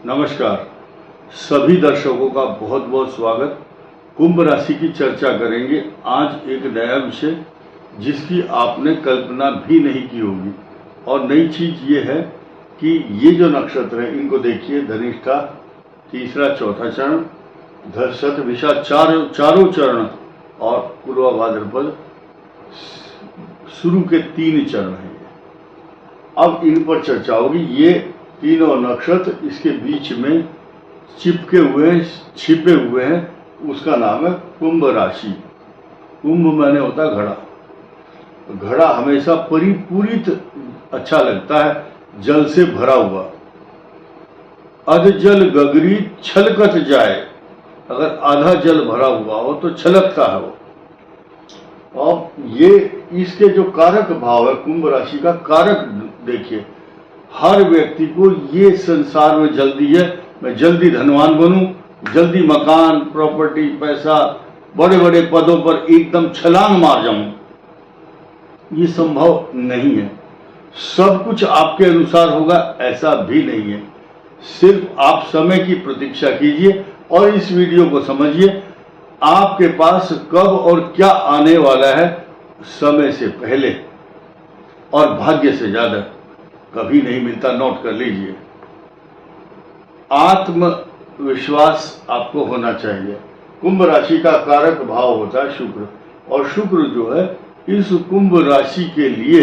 नमस्कार। सभी दर्शकों का बहुत बहुत स्वागत। कुंभ राशि की चर्चा करेंगे आज एक नया विषय जिसकी आपने कल्पना भी नहीं की होगी। और नई चीज ये है कि ये जो नक्षत्र है इनको देखिए, धनिष्ठा तीसरा चौथा चरण, शतभिषा चारों चरण और पूर्वा भाद्रपद शुरू के 3 चरण हैं। अब इन पर चर्चा होगी। ये तीनों नक्षत्र इसके बीच में छिपे हुए हैं, उसका नाम है कुंभ राशि। कुंभ माने होता है घड़ा। घड़ा हमेशा परिपूरित अच्छा लगता है, जल से भरा हुआ। अध जल गगरी छलकत जाए, अगर आधा जल भरा हुआ हो तो छलकता है वो। और ये इसके जो कारक भाव है, कुंभ राशि का कारक देखिए, हर व्यक्ति को ये संसार में जल्दी है, मैं जल्दी धनवान बनूं, जल्दी मकान, प्रॉपर्टी, पैसा, बड़े बड़े पदों पर एकदम छलांग मार जाऊं। ये संभव नहीं है। सब कुछ आपके अनुसार होगा ऐसा भी नहीं है। सिर्फ आप समय की प्रतीक्षा कीजिए और इस वीडियो को समझिए। आपके पास कब और क्या आने वाला है समय से पहले और भाग्य से ज्यादा कभी नहीं मिलता, नोट कर लीजिए। आत्मविश्वास आपको होना चाहिए। कुंभ राशि का कारक भाव होता है शुक्र, और शुक्र जो है इस कुंभ राशि के लिए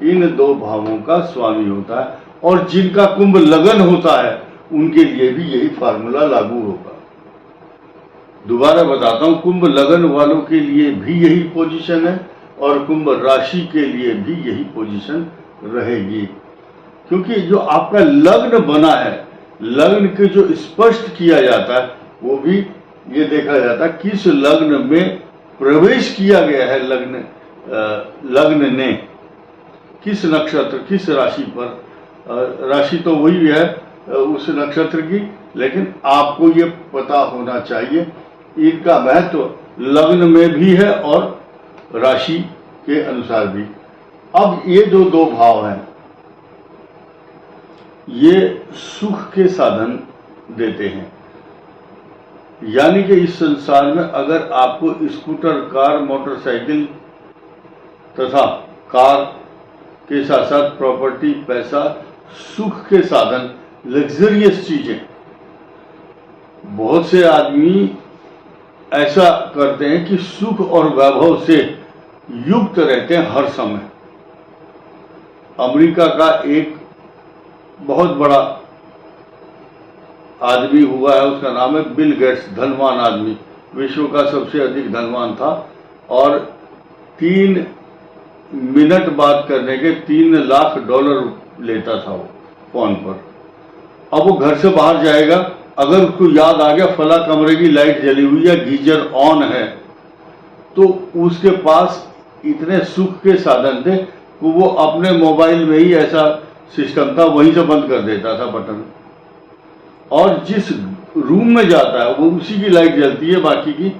इन 2 भावों का स्वामी होता है। और जिनका कुंभ लगन होता है उनके लिए भी यही फार्मूला लागू होगा। दोबारा बताता हूं, कुंभ लगन वालों के लिए भी यही पोजीशन है और कुंभ राशि के लिए भी यही पोजीशन रहेगी। क्योंकि जो आपका लग्न बना है, लग्न के जो स्पष्ट किया जाता है वो भी ये देखा जाता है किस लग्न में प्रवेश किया गया है। लग्न ने किस नक्षत्र, किस राशि पर, राशि तो वही है उस नक्षत्र की, लेकिन आपको ये पता होना चाहिए इनका महत्व लग्न में भी है और राशि के अनुसार भी। अब ये जो 2 भाव हैं ये सुख के साधन देते हैं। यानी कि इस संसार में अगर आपको स्कूटर, कार, मोटरसाइकिल तथा कार के साथ साथ प्रॉपर्टी, पैसा, सुख के साधन, लग्जरियस चीजें, बहुत से आदमी ऐसा करते हैं कि सुख और वैभव से युक्त रहते हैं हर समय। अमेरिका का एक बहुत बड़ा आदमी हुआ है, उसका नाम है बिल गेट्स, धनवान आदमी, विश्व का सबसे अधिक धनवान था और 3 मिनट बात करने के $3 लाख लेता था वो फोन पर। अब वो घर से बाहर जाएगा, अगर उसको याद आ गया फला कमरे की लाइट जली हुई है, गीजर ऑन है, तो उसके पास इतने सुख के साधन थे कि वो अपने मोबाइल में ही ऐसा सिस्टम था, वहीं से बंद कर देता था बटन, और जिस रूम में जाता है वो उसी की लाइट जलती है, बाकी की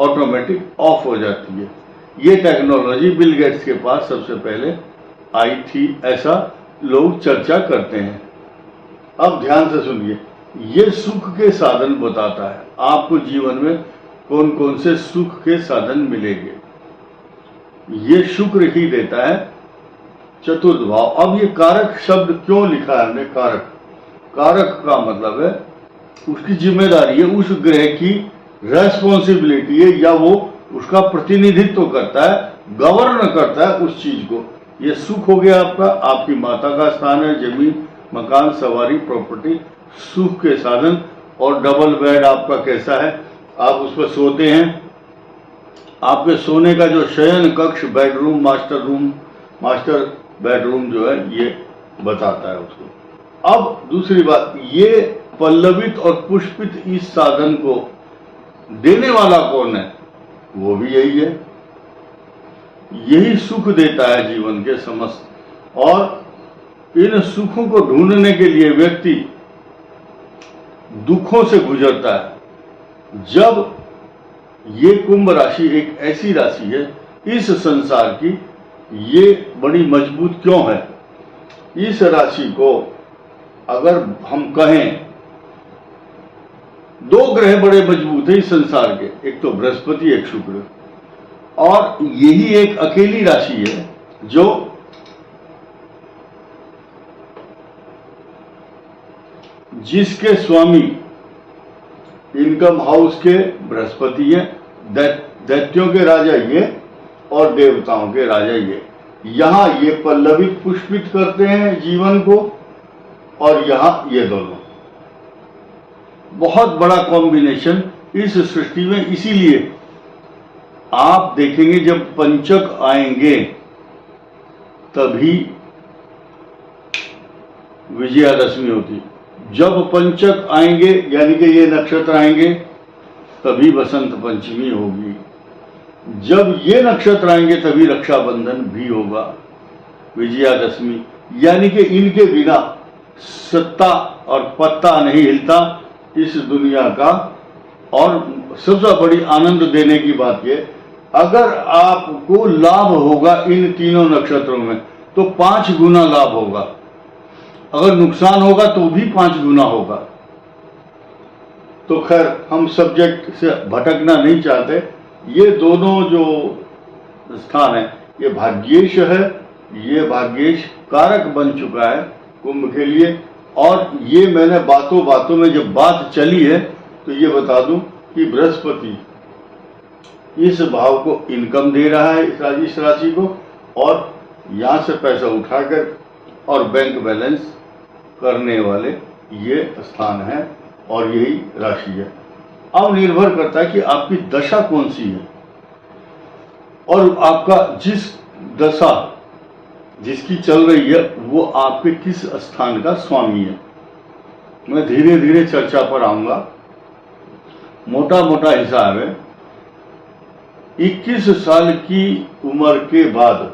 ऑटोमेटिक ऑफ हो जाती है। ये टेक्नोलॉजी बिल गेट्स के पास सबसे पहले आई थी, ऐसा लोग चर्चा करते हैं। अब ध्यान से सुनिए, ये सुख के साधन बताता है आपको जीवन में कौन कौन से सुख के साधन मिलेंगे। ये शुक्र ही देता है चतुर्थ भाव। अब ये कारक शब्द क्यों लिखा है हमने? कारक, कारक का मतलब है उसकी जिम्मेदारी है, उस ग्रह की रेस्पॉन्सिबिलिटी है, या वो उसका प्रतिनिधित्व करता है, गवर्न करता है उस चीज को। ये सुख हो गया आपका, आपकी माता का स्थान है, जमीन, मकान, सवारी, प्रॉपर्टी, सुख के साधन। और डबल बेड आपका कैसा है, आप उस पर सोते हैं, आपके सोने का जो शयन कक्ष, बेडरूम, मास्टर बेडरूम जो है, ये बताता है उसको। अब दूसरी बात, ये पल्लवित और पुष्पित इस साधन को देने वाला कौन है? वो भी यही है। यही सुख देता है जीवन के समस्त, और इन सुखों को ढूंढने के लिए व्यक्ति दुखों से गुजरता है। जब ये कुंभ राशि एक ऐसी राशि है इस संसार की, ये बड़ी मजबूत क्यों है? इस राशि को अगर हम कहें दो ग्रह बड़े मजबूत हैं इस संसार के, एक तो बृहस्पति, एक शुक्र, और यही एक अकेली राशि है जो जिसके स्वामी इनकम हाउस के बृहस्पति है, दैत्यों के राजा ये और देवताओं के राजा ये। यहां ये पल्लवित पुष्पित करते हैं जीवन को, और यहां ये दोनों, बहुत बड़ा कॉम्बिनेशन इस सृष्टि में। इसीलिए आप देखेंगे जब पंचक आएंगे तभी विजयादशमी होती, जब पंचक आएंगे यानी कि ये नक्षत्र आएंगे तभी बसंत पंचमी होगी, जब ये नक्षत्र आएंगे तभी रक्षाबंधन भी होगा, विजयादशमी। यानी कि इनके बिना सत्ता और पत्ता नहीं हिलता इस दुनिया का। और सबसे बड़ी आनंद देने की बात यह, अगर आपको लाभ होगा इन तीनों नक्षत्रों में तो 5 गुना लाभ होगा, अगर नुकसान होगा तो भी 5 गुना होगा। तो खैर हम सब्जेक्ट से भटकना नहीं चाहते। ये दोनों जो स्थान है ये भाग्येश है, ये भाग्येश कारक बन चुका है कुंभ के लिए। और ये मैंने बातों बातों में जब बात चली है तो ये बता दूं कि बृहस्पति इस भाव को इनकम दे रहा है इस राशि को, और यहां से पैसा उठाकर और बैंक बैलेंस करने वाले ये स्थान है और यही राशि है। अब निर्भर करता है कि आपकी दशा कौन सी है और आपका जिस दशा जिसकी चल रही है वो आपके किस स्थान का स्वामी है। मैं धीरे धीरे चर्चा पर आऊंगा। मोटा मोटा हिसाब है 21 साल की उम्र के बाद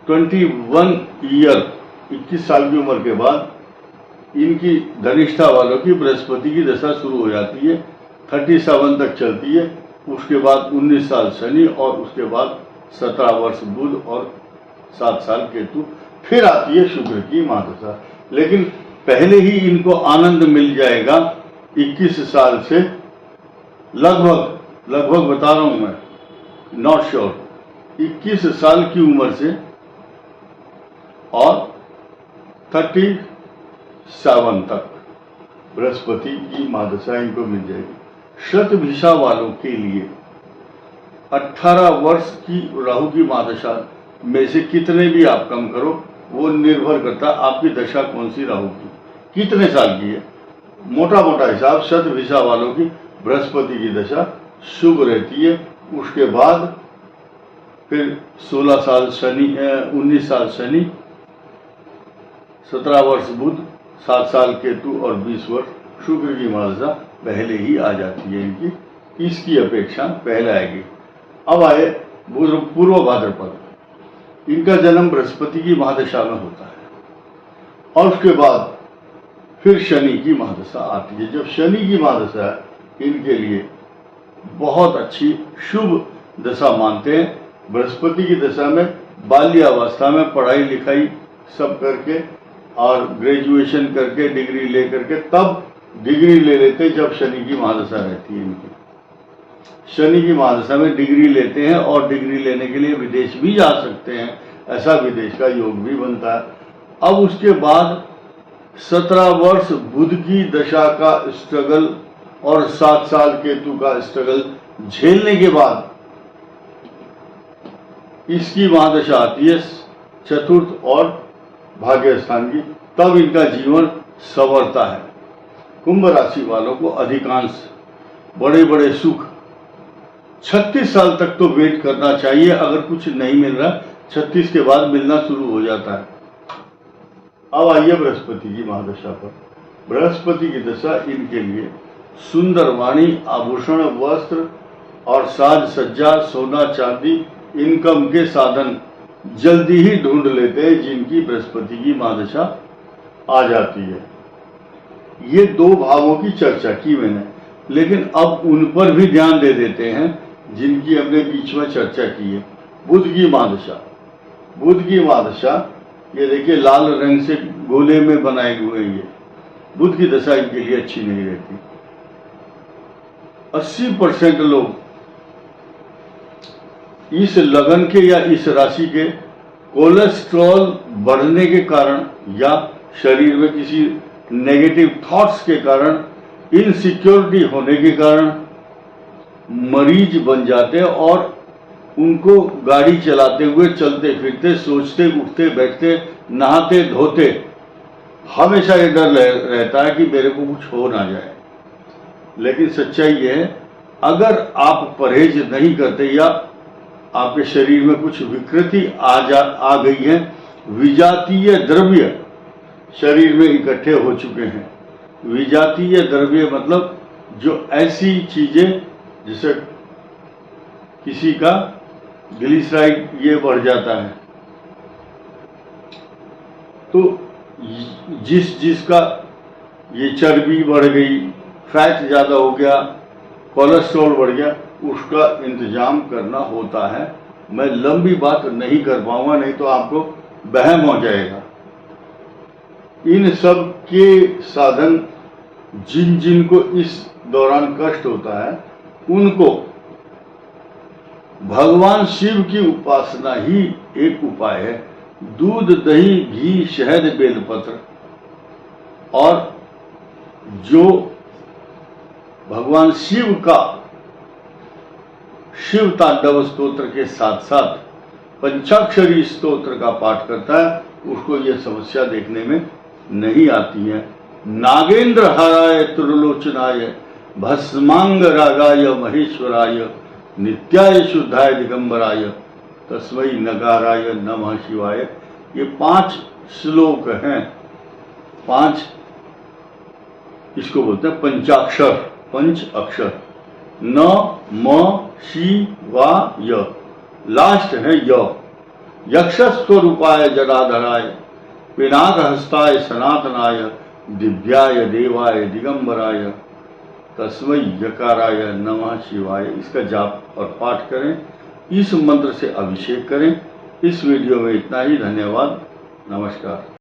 21 ईयर 21 साल की उम्र के बाद इनकी धनिष्ठा वालों की बृहस्पति की दशा शुरू हो जाती है, 37 तक चलती है। उसके बाद 19 साल शनि और उसके बाद 17 वर्ष बुध और 7 साल केतु, फिर आती है शुक्र की महादशा। लेकिन पहले ही इनको आनंद मिल जाएगा 21 साल से, लगभग बता रहा हूं मैं, नॉट श्योर, 21 साल की उम्र से और 37 तक बृहस्पति की महादशा इनको मिल जाएगी। शतभिषा वालों के लिए 18 वर्ष की राहु की महादशा में से कितने भी आप कम करो, वो निर्भर करता आपकी दशा कौन सी राहु की कितने साल की है। मोटा मोटा हिसाब शतभिषा वालों की बृहस्पति की दशा शुभ रहती है। उसके बाद फिर 16 साल शनि, 19 साल शनि, 17 वर्ष बुध, 7 साल केतु और 20 वर्ष शुक्र की महादशा पहले ही आ जाती है इनकी, इसकी अपेक्षा पहले आएगी। अब आए पूर्व भाद्रपद, इनका जन्म बृहस्पति की महादशा में होता है और उसके बाद फिर शनि की महादशा आती है। जब शनि की महादशा है इनके लिए बहुत अच्छी शुभ दशा मानते हैं। बृहस्पति की दशा में बाल्यावस्था में पढ़ाई लिखाई सब करके और ग्रेजुएशन करके डिग्री ले करके तब डिग्री ले लेते जब शनि की महादशा रहती है इनकी। शनि की महादशा में डिग्री लेते हैं और डिग्री लेने के लिए विदेश भी जा सकते हैं, ऐसा विदेश का योग भी बनता है। अब उसके बाद 17 वर्ष बुध की दशा का स्ट्रगल और 7 साल केतु का स्ट्रगल झेलने के बाद इसकी महादशा आती है चतुर्थ और भाग्य स्थान की, तब इनका जीवन संवरता है। कुंभ राशि वालों को अधिकांश बड़े बड़े सुख 36 साल तक तो वेट करना चाहिए। अगर कुछ नहीं मिल रहा 36 के बाद मिलना शुरू हो जाता है। अब आइए बृहस्पति की महादशा पर। बृहस्पति की दशा इनके लिए सुंदर वाणी, आभूषण, वस्त्र और साज सज्जा, सोना चांदी, इनकम के साधन जल्दी ही ढूंढ लेते हैं जिनकी बृहस्पति की महादशा आ जाती है। ये 2 भावों की चर्चा की मैंने, लेकिन अब उन पर भी ध्यान दे देते हैं जिनकी हमने बीच में चर्चा की है। बुध की महादशा, बुध की महादशा ये देखिए लाल रंग से गोले में बनाए हुए ये बुध की दशा इनके लिए अच्छी नहीं रहती। 80% लोग इस लगन के या इस राशि के कोलेस्ट्रॉल बढ़ने के कारण या शरीर में किसी नेगेटिव थॉट्स के कारण, इनसिक्योरिटी होने के कारण मरीज बन जाते हैं और उनको गाड़ी चलाते हुए, चलते फिरते, सोचते उठते बैठते, नहाते धोते हमेशा ये डर रहता है कि मेरे को कुछ हो ना जाए। लेकिन सच्चाई ये है, अगर आप परहेज नहीं करते या आपके शरीर में कुछ विकृति आ गई है, विजातीय द्रव्य शरीर में इकट्ठे हो चुके हैं। विजातीय द्रव्य मतलब जो ऐसी चीजें, जैसे किसी का ग्लिसराइड ये बढ़ जाता है, तो जिसका ये चर्बी बढ़ गई, फैट ज़्यादा हो गया, कोलेस्ट्रॉल बढ़ गया, उसका इंतजाम करना होता है। मैं लंबी बात नहीं कर पाऊंगा, नहीं तो आपको बहम हो जाएगा। इन सब के साधन जिन को इस दौरान कष्ट होता है, उनको भगवान शिव की उपासना ही एक उपाय है। दूध, दही, घी, शहद, बेलपत्र, और जो भगवान शिव का शिव तांडव स्तोत्र के साथ साथ पंचाक्षरी स्तोत्र का पाठ करता है, उसको यह समस्या देखने में नहीं आती है। नागेंद्र हाराय त्रिलोचनाय भस्मांग रागाय महेश्वराय नित्याय शुद्धाय दिगंबराय तस्मै नगाराय नमः शिवाय। ये 5 श्लोक हैं, 5 इसको बोलते हैं पंचाक्षर, पंच अक्षर। न म शि वा य, लास्ट है य। यक्ष स्वरूपाय जटाधराय पिनाक हस्ताय सनातनाय दिव्याय देवाय दिगंबराय तस्मै यकाराय नमः शिवाय। इसका जाप और पाठ करें, इस मंत्र से अभिषेक करें। इस वीडियो में इतना ही। धन्यवाद, नमस्कार।